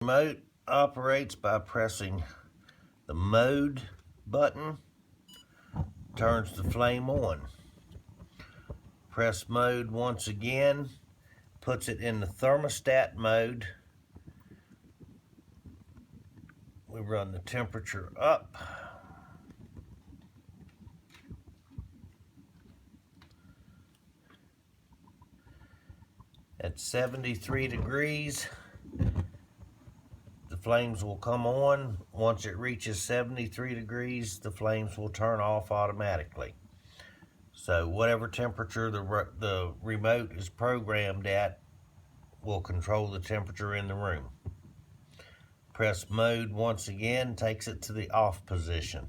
Remote operates by pressing the mode button, turns the flame on. Press mode once again, puts it in the thermostat mode. We run the temperature up. At 73 degrees, the flames will come on. Once it reaches 73 degrees, the flames will turn off automatically. So whatever temperature the remote is programmed at will control the temperature in the room. Press mode once again, takes it to the off position.